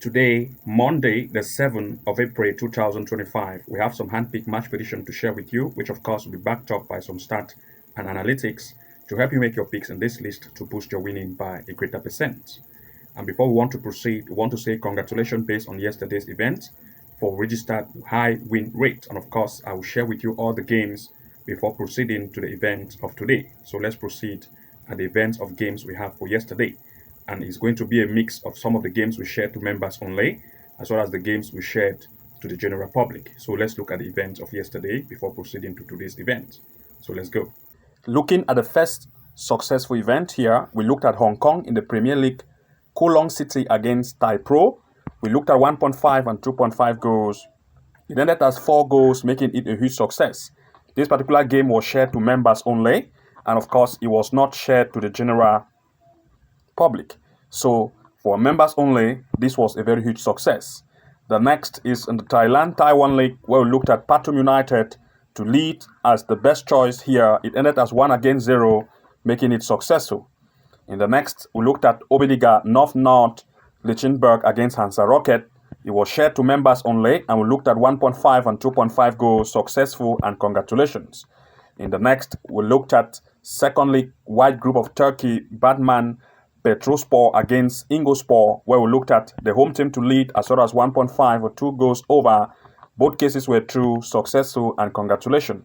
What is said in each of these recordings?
Today, Monday, the 7th of April 2025, we have some handpicked match prediction to share with you, which of course will be backed up by some stat and analytics to help you make your picks in this list to boost your winning by a greater percent. And before we want to proceed, we want to say congratulations based on yesterday's event for registered high win rate. And of course, I will share with you all the games before proceeding to the event of today. So let's proceed at the events of games we have for yesterday. And it's going to be a mix of some of the games we shared to members only, as well as the games we shared to the general public. So let's look at the events of yesterday before proceeding to today's event. So let's go. Looking at the first successful event here, we looked at Hong Kong in the Premier League, Kowloon City against Tai Pro. We looked at 1.5 and 2.5 goals. It ended as 4 goals, making it a huge success. This particular game was shared to members only, and of course, it was not shared to the general public. So for members only, this was a very huge success. The next is in the Taiwan League, where we looked at Pathum United to lead as the best choice here. It ended as 1-0, making it successful. In the next, we looked at Oberliga North Lichtenberg against Hansa Rocket. It was shared to members only, and we looked at 1.5 and 2.5 goals, successful, and congratulations. In the next, we looked at second league white group of Turkey, Batman Petrospor against Ingospor, where we looked at the home team to lead as well as 1.5 or 2 goals over. Both cases were true, successful, and congratulations.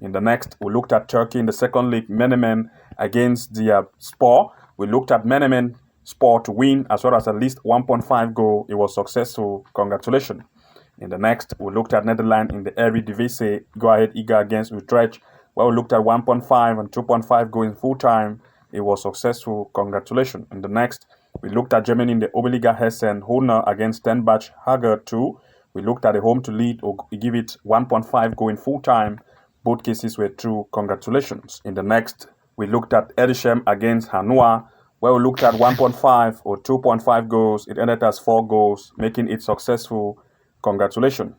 In the next, we looked at Turkey in the second league, Menemen against the Spor. We looked at Menemen Spor to win as well as at least 1.5 goal. It was successful, congratulations. In the next, we looked at Netherlands in the Eredivisie, Go Ahead Eagle against Utrecht, where we looked at 1.5 and 2.5 goal in full time. It was successful, congratulations. In the next, we looked at Germany in the Oberliga Hessen, Honor against Sternbach Hager 2. We looked at the home to lead or give it 1.5 goal in full time. Both cases were true, congratulations. In the next, we looked at Edishem against Hanoi, where we looked at 1.5 or 2.5 goals. It ended as 4 goals, making it successful, congratulations.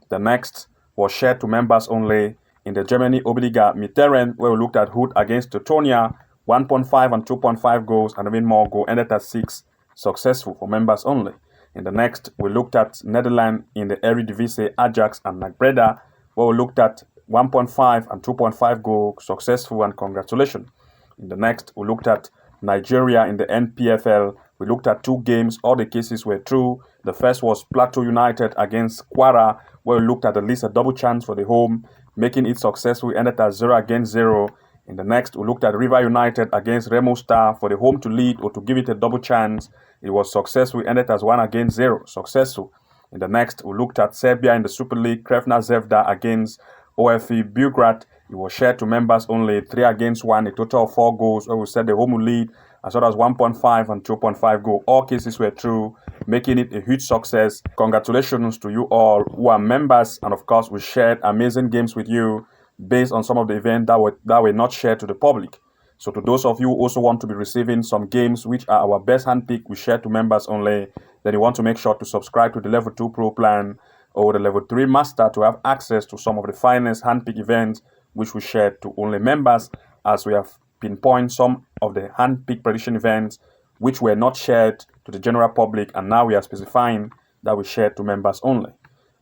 The next was shared to members only in the Germany Oberliga Mittelrhein, where we looked at Hood against Teutonia, 1.5 and 2.5 goals, and even more goal, ended at 6, successful for members only. In the next, we looked at Netherlands in the Eredivisie, Ajax and Breda, where we looked at 1.5 and 2.5 goal, successful, and congratulations. In the next, we looked at Nigeria in the NPFL. We looked at 2 games. All the cases were true. The first was Plateau United against Kwara, where we looked at least a double chance for the home, making it successful. We ended at 0-0. In the next, we looked at River United against Remo Star for the home to lead or to give it a double chance. It was successful. We ended as 1-0, successful. In the next, we looked at Serbia in the Super League, Krevna Zvezda against OFE Belgrade. It was shared to members only, 3-1, a total of 4 goals, where we said the home will lead as well as 1.5 and 2.5 goal. All cases were true, making it a huge success. Congratulations to you all who are members, and of course, we shared amazing games with you based on some of the events that were not shared to the public. So to those of you who also want to be receiving some games which are our best handpick we share to members only, then you want to make sure to subscribe to the Level 2 Pro plan or the Level 3 Master to have access to some of the finest handpick events which we share to only members, as we have pinpointed some of the handpick prediction events which were not shared to the general public, and now we are specifying that we share to members only.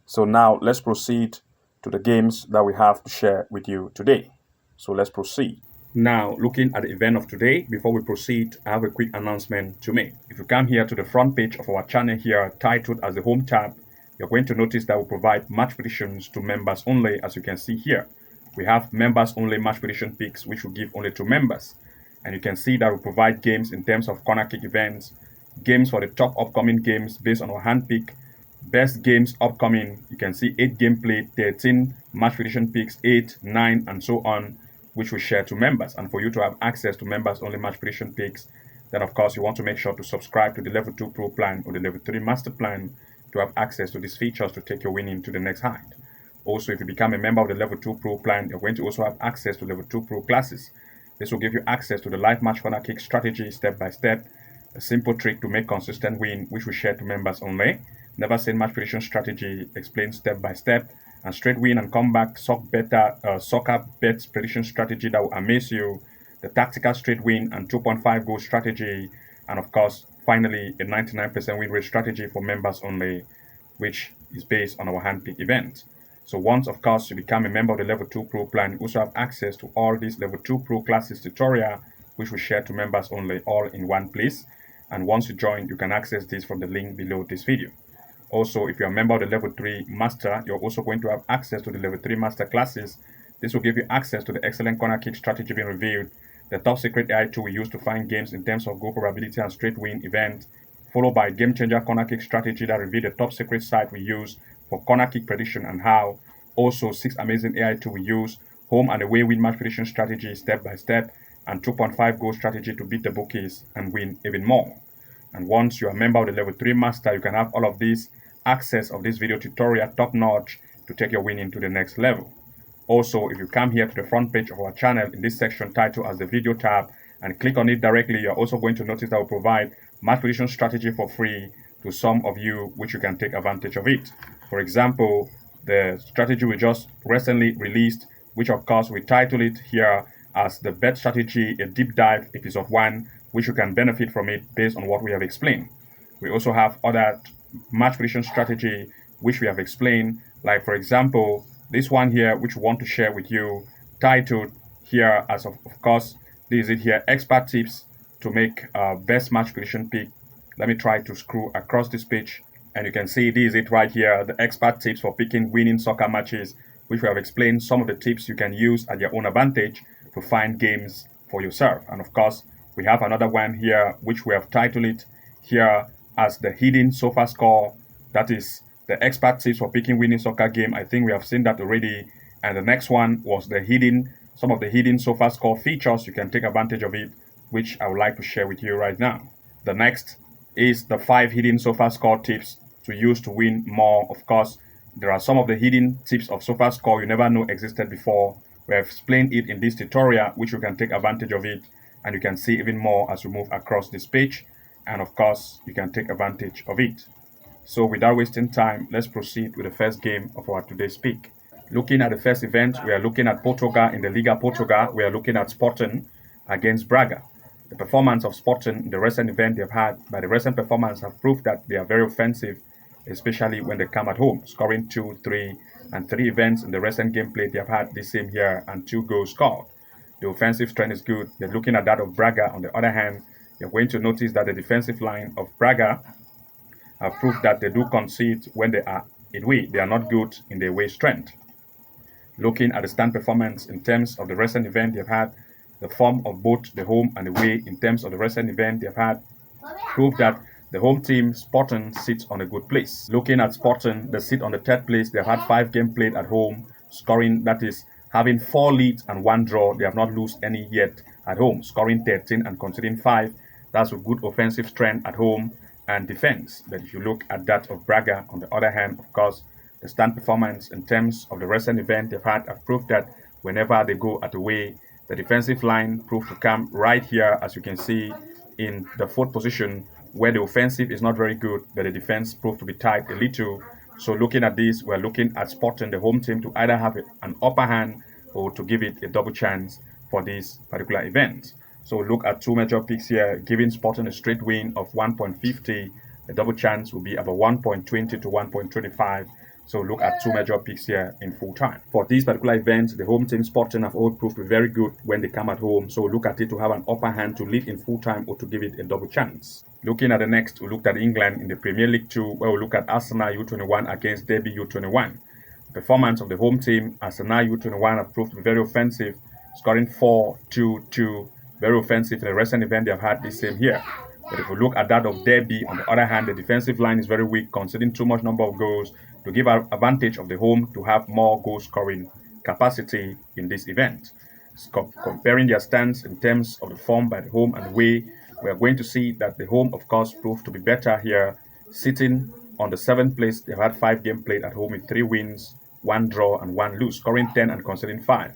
So now let's proceed to the games that we have to share with you today. So let's proceed. Now, looking at the event of today, before we proceed, I have a quick announcement to make. If you come here to the front page of our channel here, titled as the Home tab, you're going to notice that we provide match predictions to members only, as you can see here. We have members only match prediction picks, which we give only to members. And you can see that we provide games in terms of corner kick events, games for the top upcoming games based on our hand pick, best games upcoming. You can see 8 gameplay, 13 match prediction picks, 8, 9, and so on, which we share to members. And for you to have access to members only match prediction picks, then of course you want to make sure to subscribe to the Level 2 Pro plan or the Level 3 Master plan to have access to these features to take your winning to the next height. Also, if you become a member of the Level 2 Pro plan, you're going to also have access to Level 2 Pro classes. This will give you access to the live match corner kick strategy step by step, a simple trick to make consistent win, which we share to members only. Never send match prediction strategy explained step by step, and straight win and comeback soccer bets prediction strategy that will amaze you, the tactical straight win and 2.5 goal strategy, and of course Finally, a 99% win rate strategy for members only, which is based on our handpick event. So once, of course, you become a member of the Level 2 Pro plan, you also have access to all these Level 2 Pro classes tutorial, which we share to members only, all in one place. And once you join, you can access this from the link below this video. Also, if you're a member of the Level 3 Master, you're also going to have access to the Level 3 Master classes. This will give you access to the excellent corner kick strategy being revealed, the top secret AI tool we use to find games in terms of goal probability and straight win event, followed by game changer corner kick strategy that reveal the top secret site we use for corner kick prediction and how. Also, 6 amazing AI tool we use, home and away win match prediction strategy step by step, and 2.5 goal strategy to beat the bookies and win even more. And once you're a member of the Level 3 Master, you can have all of these access of this video tutorial top notch to take your winning to the next level. Also, if you come here to the front page of our channel in this section titled as the video tab and click on it directly, you're also going to notice that we provide match prediction strategy for free to some of you, which you can take advantage of it. For example, the strategy we just recently released, which of course we title it here as the bet strategy, a deep dive episode 1, which you can benefit from it based on what we have explained. We also have other match prediction strategy which we have explained, like for example this one here, which we want to share with you, titled here as of course, this is it here, expert tips to make best match prediction pick. Let me try to scroll across this page and you can see this is it right here, the expert tips for picking winning soccer matches, which we have explained some of the tips you can use at your own advantage to find games for yourself. And of course, we have another one here which we have titled it here as the hidden Sofascore. That is the expert tips for picking winning soccer game. I think we have seen that already. And the next one was some of the hidden Sofascore features. You can take advantage of it, which I would like to share with you right now. The next is the 5 hidden Sofascore tips to use to win more. Of course, there are some of the hidden tips of Sofascore you never know existed before. We have explained it in this tutorial, which you can take advantage of it, and you can see even more as we move across this page. And of course, you can take advantage of it. So without wasting time, let's proceed with the first game of our today's pick. Looking at the first event, we are looking at Portugal in the Liga Portugal. We are looking at Sporting against Braga. The performance of Sporting in the recent event they've had, by the recent performance, have proved that they are very offensive, especially when they come at home, scoring 2, 3, and 3 events in the recent gameplay they have had this same year and 2 goals scored. The offensive strength is good. They're looking at that of Braga. On the other hand, you're going to notice that the defensive line of Braga have proved that they do concede when they are away. They are not good in their away strength. Looking at the stand performance in terms of the recent event they've had, the form of both the home and away in terms of the recent event they've had prove that the home team, Sporting, sits on a good place. Looking at Sporting, they sit on the 3rd place. They've had 5 games played at home, scoring, that is, having 4 leads and 1 draw. They have not lost any yet at home, scoring 13 and conceding 5. That's a good offensive strength at home and defense. But if you look at that of Braga, on the other hand, of course, the stand performance in terms of the recent event they've had have proved that whenever they go at away, the defensive line proved to come right here, as you can see, in the 4th position, where the offensive is not very good, but the defense proved to be tight a little. So looking at this, we're looking at Sporting, the home team, to either have an upper hand or to give it a double chance for this particular event. So look at 2 major picks here, giving Sporting a straight win of 1.50. The double chance will be about 1.20 to 1.25. So look at 2 major picks here in full time. For this particular event, the home team Sporting have all proved to be very good when they come at home. So look at it to have an upper hand to lead in full time or to give it a double chance. Looking at the next, we looked at England in the Premier League 2, where we look at Arsenal U21 against Derby U21. The performance of the home team, Arsenal U21, have proved to be very offensive, scoring 4-2-2, very offensive in the recent event they have had this same year. But if we look at that of Derby, on the other hand, the defensive line is very weak, conceding too much number of goals to give an advantage of the home to have more goal scoring capacity in this event. Comparing their stance in terms of the form by the home and away, we are going to see that the home, of course, proved to be better here, sitting on the 7th place. They've had 5 games played at home with 3 wins, 1 draw, and 1 lose, scoring 10 and conceding 5.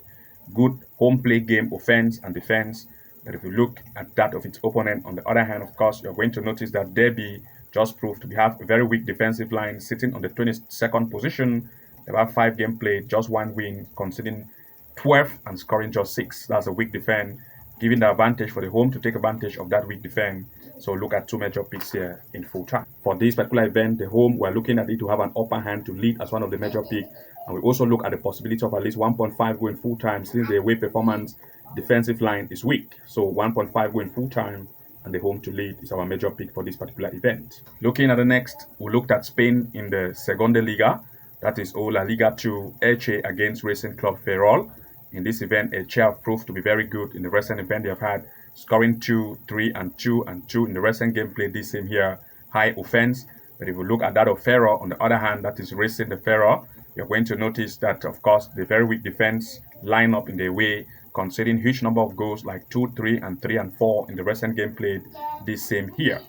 Good home play game, offense and defense. But if you look at that of its opponent, on the other hand, of course, you're going to notice that Derby just proved to have a very weak defensive line, sitting on the 22nd position. They've had 5 games played, just 1 win, conceding 12 and scoring just 6. That's a weak defense, giving the advantage for the home to take advantage of that weak defense So look at two major picks here in full time. For this particular event, the home, we're looking at it to have an upper hand to lead as one of the major picks. And we also look at the possibility of at least 1.5 going full time since the away performance defensive line is weak. So 1.5 going full time and the home to lead is our major pick for this particular event. Looking at the next, we looked at Spain in the Segunda Liga. That is La Liga 2, Elche against Racing Club Ferrol. In this event, Elche have proved to be very good in the recent event they have had, scoring 2, 3, and 2, and 2 in the recent gameplay. This same here, high offense. But if we look at that of Ferrol, on the other hand, that is Racing the Ferrol, you're going to notice that, of course, the very weak defense line up in their way, conceding huge number of goals like 2, 3, and 3, and 4 in the recent game played this same here.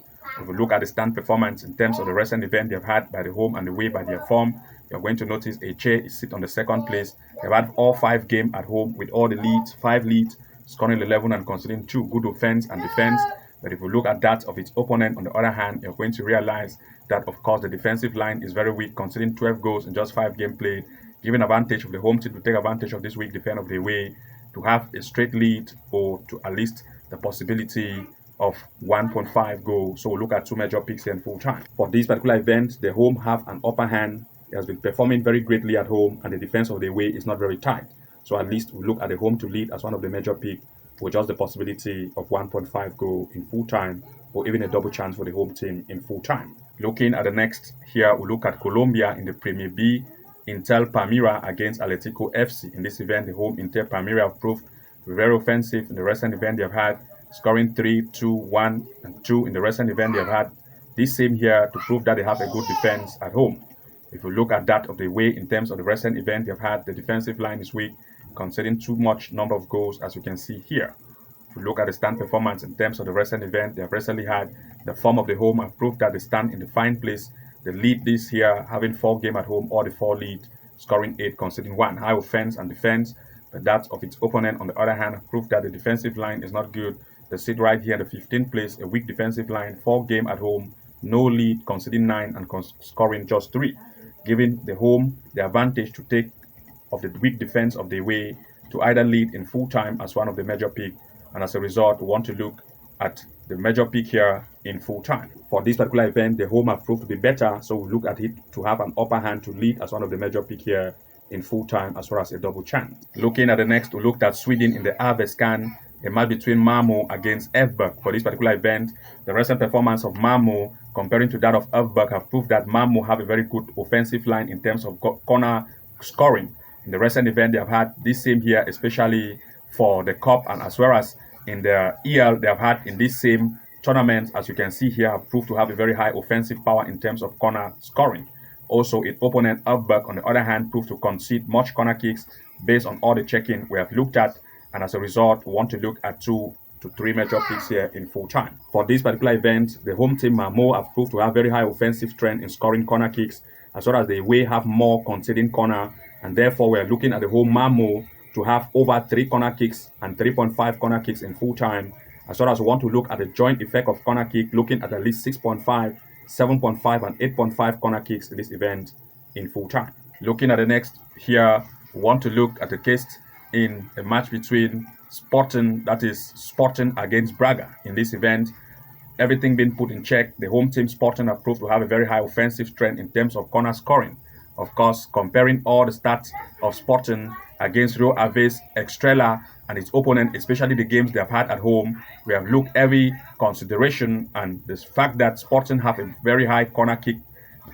If we look at the stand performance in terms of the recent event they've had by the home and the way by their form, you're going to notice Elche is sit on the second place. They've had all 5 games at home with all the leads, 5 leads, scoring 11 and conceding 2 good offense and defense. But if we look at that of its opponent, on the other hand, you're going to realize that, of course, the defensive line is very weak, conceding 12 goals in just 5 games played, giving advantage of the home team to take advantage of this weak defense of the way to have a straight lead or to at least the possibility of 1.5 goals. So we'll look at two major picks here in full time. For this particular event, the home have an upper hand. It has been performing very greatly at home, and the defense of the way is not very tight. So at least we look at the home to lead as one of the major picks, with just the possibility of 1.5 goal in full time, or even a double chance for the home team in full time. Looking at the next here, we look at Colombia in the Premier B, Inter Palmira against Atletico FC. In this event, the home Inter Palmira have proved to be very offensive in the recent event they have had, scoring 3, 2, 1, and 2 in the recent event they have had. This same here to prove that they have a good defense at home. If you look at that of the way in terms of the recent event they've had, the defensive line is weak, conceding too much number of goals, as you can see here. If you look at the stand performance in terms of the recent event they have recently had, the form of the home have proved that they stand in the fine place. The lead this here, having 4 games at home, all the 4 lead, scoring 8, conceding 1, high offense and defense. But that of its opponent, on the other hand, have proved that the defensive line is not good. They sit right here in the 15th place, a weak defensive line, 4 games at home, no lead, conceding 9 and scoring just 3, giving the home the advantage to take of the weak defense of the way to either lead in full time as one of the major pick, and as a result, we want to look at the major pick here in full time. For this particular event, the home have proved to be better, so we look at it to have an upper hand to lead as one of the major pick here in full time, as well as a double chance. Looking at the next, we looked at Sweden in the Allsvenskan, a match between Malmo against Elfsborg. For this particular event, the recent performance of Malmo comparing to that of Elfsborg have proved that Malmo have a very good offensive line in terms of corner scoring. In the recent event they have had this same here, especially for the cup, and as well as in the EL they have had in this same tournament, as you can see here, have proved to have a very high offensive power in terms of corner scoring. Also, its opponent Elfsborg, on the other hand, proved to concede much corner kicks based on all the checking we have looked at, and as a result, we want to look at 2 to 3 major picks here in full time. For this particular event, the home team Malmo have proved to have very high offensive strength in scoring corner kicks, as well as the away have more conceding corner, and therefore we are looking at the home Malmo to have over 3 corner kicks and 3.5 corner kicks in full time, as well as we want to look at the joint effect of corner kick, looking at least 6.5, 7.5, and 8.5 corner kicks in this event in full time. Looking at the next here, we want to look at the case in a match between Sporting, that is Sporting against Braga. In this event, everything being put in check, the home team Sporting have proved to have a very high offensive strength in terms of corner scoring. Of course, comparing all the stats of Sporting against Rio Ave's Estrella and its opponent, especially the games they have had at home, we have looked every consideration, and the fact that Sporting have a very high corner kick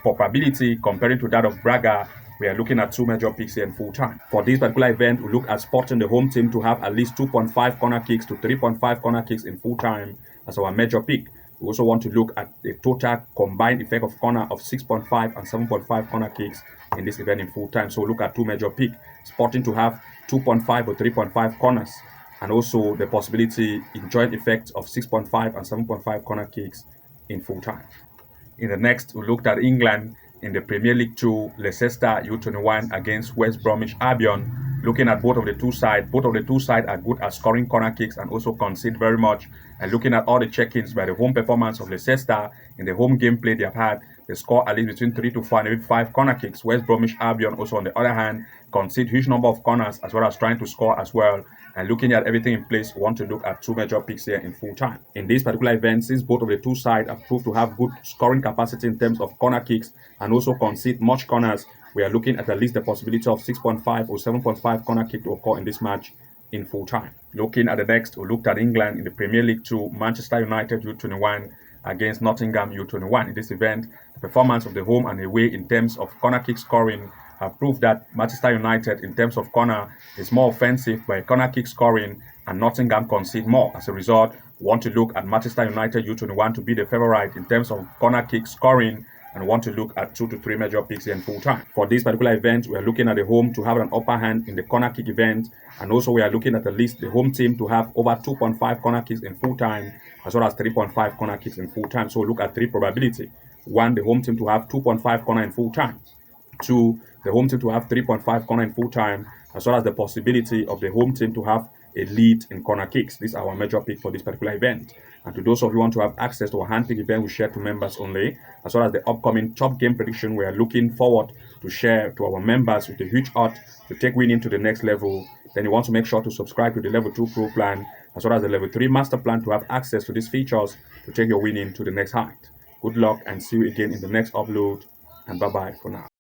probability comparing to that of Braga, we are looking at 2 major picks here in full time. For this particular event, we look at Sporting, the home team, to have at least 2.5 corner kicks to 3.5 corner kicks in full time as our major pick. We also want to look at the total combined effect of corner of 6.5 and 7.5 corner kicks in this event in full time. So we'll look at 2 major pick, Sporting to have 2.5 or 3.5 corners, and also the possibility in joint effect of 6.5 and 7.5 corner kicks in full time. In the next, we looked at England in the Premier League 2, Leicester U21 against West Bromwich Albion. Looking at both of the two sides are good at scoring corner kicks and also concede very much. And looking at all the check-ins by the home performance of Leicester in the home gameplay they have had, They score at least between 3 to 4 and even 5 corner kicks. West Bromwich Albion also, on the other hand, concede huge number of corners as well as trying to score as well. And looking at everything in place, we want to look at two major picks here in full time. In this particular event, since both of the two sides have proved to have good scoring capacity in terms of corner kicks and also concede much corners, we are looking at least the possibility of 6.5 or 7.5 corner kick to occur in this match in full time. Looking at the next, we looked at England in the Premier League 2, Manchester United U21 against Nottingham U21. In this event, the performance of the home and away in terms of corner kick scoring have proved that Manchester United, in terms of corner, is more offensive by corner kick scoring, and Nottingham concede more. As a result, we want to look at Manchester United U21 to be the favorite in terms of corner kick scoring, and want to look at 2 to 3 major picks in full time. For this particular event, we are looking at the home to have an upper hand in the corner kick event, and also we are looking at least the home team to have over 2.5 corner kicks in full time, as well as 3.5 corner kicks in full time. So look at 3 probability. 1, the home team to have 2.5 corner in full time. 2, the home team to have 3.5 corner in full time, as well as the possibility of the home team to have a lead in corner kicks. These are our major pick for this particular event. And to those of you who want to have access to our hand pick event we share to members only, as well as the upcoming top game prediction, we are looking forward to share to our members with a huge odds to take winning to the next level. Then you want to make sure to subscribe to the level 2 pro plan, as well as the level 3 master plan, to have access to these features to take your winning to the next height. Good luck and see you again in the next upload, and bye bye for now.